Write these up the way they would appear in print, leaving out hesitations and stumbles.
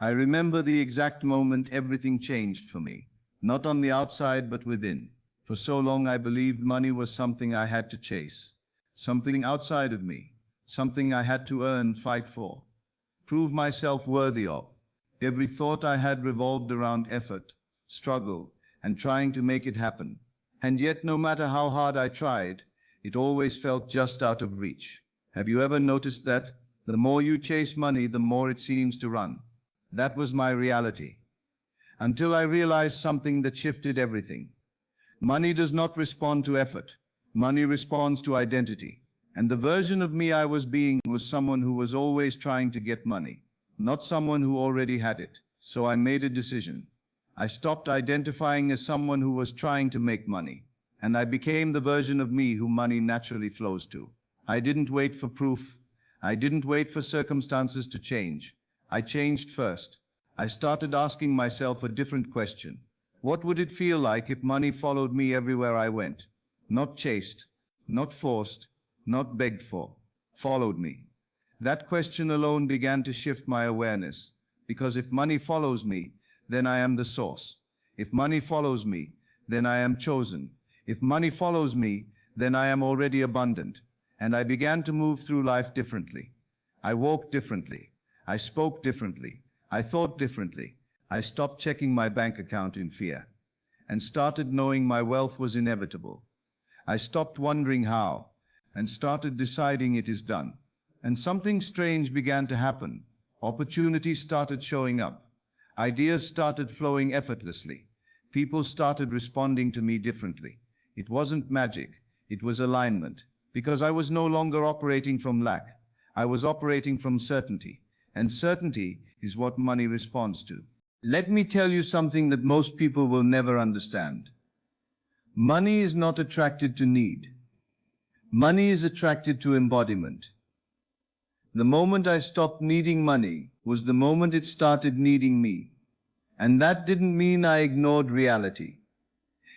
I remember the exact moment everything changed for me, not on the outside but within. For so long I believed money was something I had to chase, something outside of me, something I had to earn, fight for, prove myself worthy of. Every thought I had revolved around effort, struggle, and trying to make it happen. And yet, no matter how hard I tried, it always felt just out of reach. Have you ever noticed that? The more you chase money, the more it seems to run. That was my reality. Until I realized something that shifted everything. Money does not respond to effort. Money responds to identity. And the version of me I was being was someone who was always trying to get money, not someone who already had it. So I made a decision. I stopped identifying as someone who was trying to make money, and I became the version of me who money naturally flows to. I didn't wait for proof. I didn't wait for circumstances to change. I changed first. I started asking myself a different question. What would it feel like if money followed me everywhere I went? Not chased, not forced, not begged for. Followed me. That question alone began to shift my awareness, because if money follows me, then I am the source. If money follows me, then I am chosen. If money follows me, then I am already abundant. And I began to move through life differently. I walked differently. I spoke differently. I thought differently. I stopped checking my bank account in fear and started knowing my wealth was inevitable. I stopped wondering how and started deciding it is done. And something strange began to happen. Opportunities started showing up. Ideas started flowing effortlessly. People started responding to me differently. It wasn't magic. It was alignment. Because I was no longer operating from lack. I was operating from certainty. And certainty is what money responds to. Let me tell you something that most people will never understand. Money is not attracted to need. Money is attracted to embodiment. The moment I stopped needing money was the moment it started needing me. And that didn't mean I ignored reality.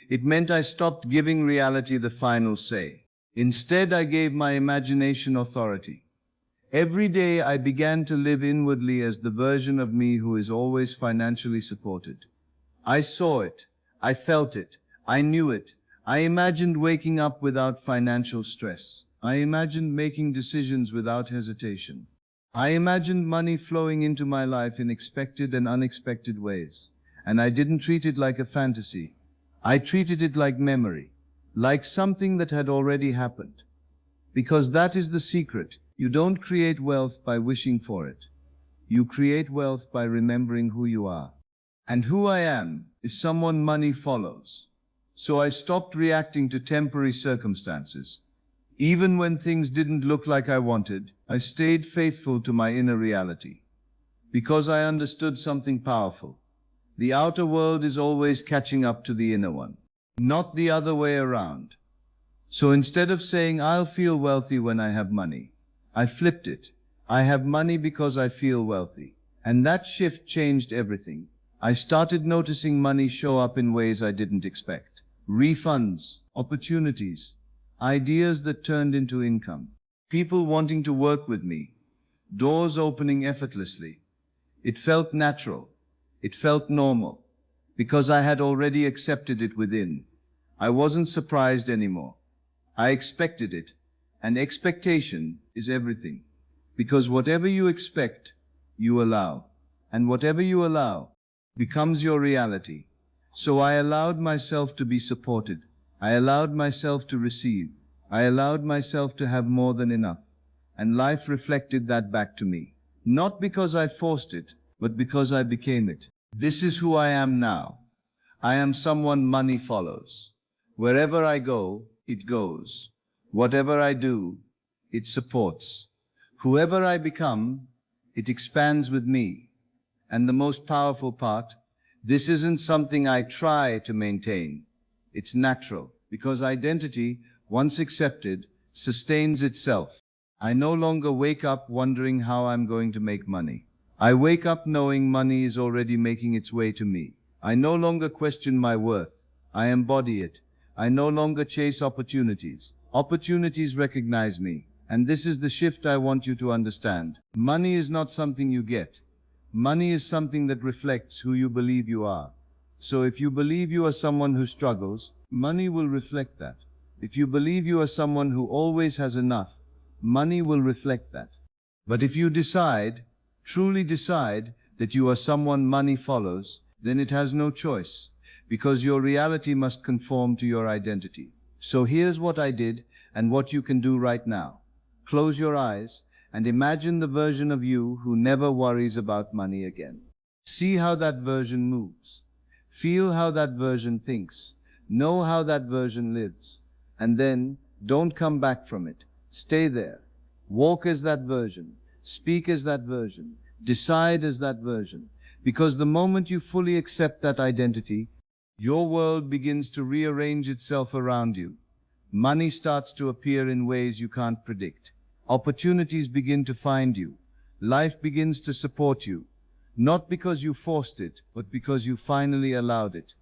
It meant I stopped giving reality the final say. Instead, I gave my imagination authority. Every day I began to live inwardly as the version of me who is always financially supported. I saw it. I felt it. I knew it. I imagined waking up without financial stress. I imagined making decisions without hesitation. I imagined money flowing into my life in expected and unexpected ways. And I didn't treat it like a fantasy. I treated it like memory, like something that had already happened. Because that is the secret. You don't create wealth by wishing for it. You create wealth by remembering who you are. And who I am is someone money follows. So I stopped reacting to temporary circumstances. Even when things didn't look like I wanted, I stayed faithful to my inner reality. Because I understood something powerful. The outer world is always catching up to the inner one, not the other way around. So instead of saying I'll feel wealthy when I have money, I flipped it. I have money because I feel wealthy. And that shift changed everything. I started noticing money show up in ways I didn't expect. Refunds, opportunities, ideas that turned into income. People wanting to work with me. Doors opening effortlessly. It felt natural. It felt normal. Because I had already accepted it within. I wasn't surprised anymore. I expected it. And expectation is everything. Because whatever you expect, you allow. And whatever you allow becomes your reality. So I allowed myself to be supported. I allowed myself to receive. I allowed myself to have more than enough. And life reflected that back to me. Not because I forced it, but because I became it. This is who I am now. I am someone money follows. Wherever I go, it goes. Whatever I do, it supports. Whoever I become, it expands with me. And the most powerful part, this isn't something I try to maintain. It's natural, because identity, once accepted, sustains itself. I no longer wake up wondering how I'm going to make money. I wake up knowing money is already making its way to me. I no longer question my worth. I embody it. I no longer chase opportunities. Opportunities recognize me. And this is the shift I want you to understand. Money is not something you get. Money is something that reflects who you believe you are. So if you believe you are someone who struggles, money will reflect that. If you believe you are someone who always has enough, money will reflect that. But if you decide, truly decide, that you are someone money follows, then it has no choice, because your reality must conform to your identity. So here's what I did and what you can do right now. Close your eyes and imagine the version of you who never worries about money again. See how that version moves. Feel how that version thinks. Know how that version lives. And then, don't come back from it. Stay there. Walk as that version. Speak as that version. Decide as that version. Because the moment you fully accept that identity, your world begins to rearrange itself around you. Money starts to appear in ways you can't predict. Opportunities begin to find you. Life begins to support you. Not because you forced it, but because you finally allowed it.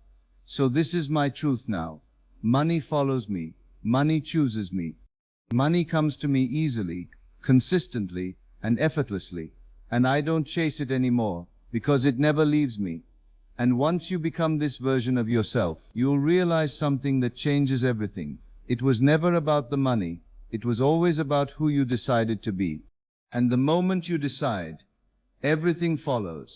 So this is my truth now. Money follows me. Money chooses me. Money comes to me easily, consistently, and effortlessly. And I don't chase it anymore, because it never leaves me. And once you become this version of yourself, you'll realize something that changes everything. It was never about the money. It was always about who you decided to be. And the moment you decide, everything follows.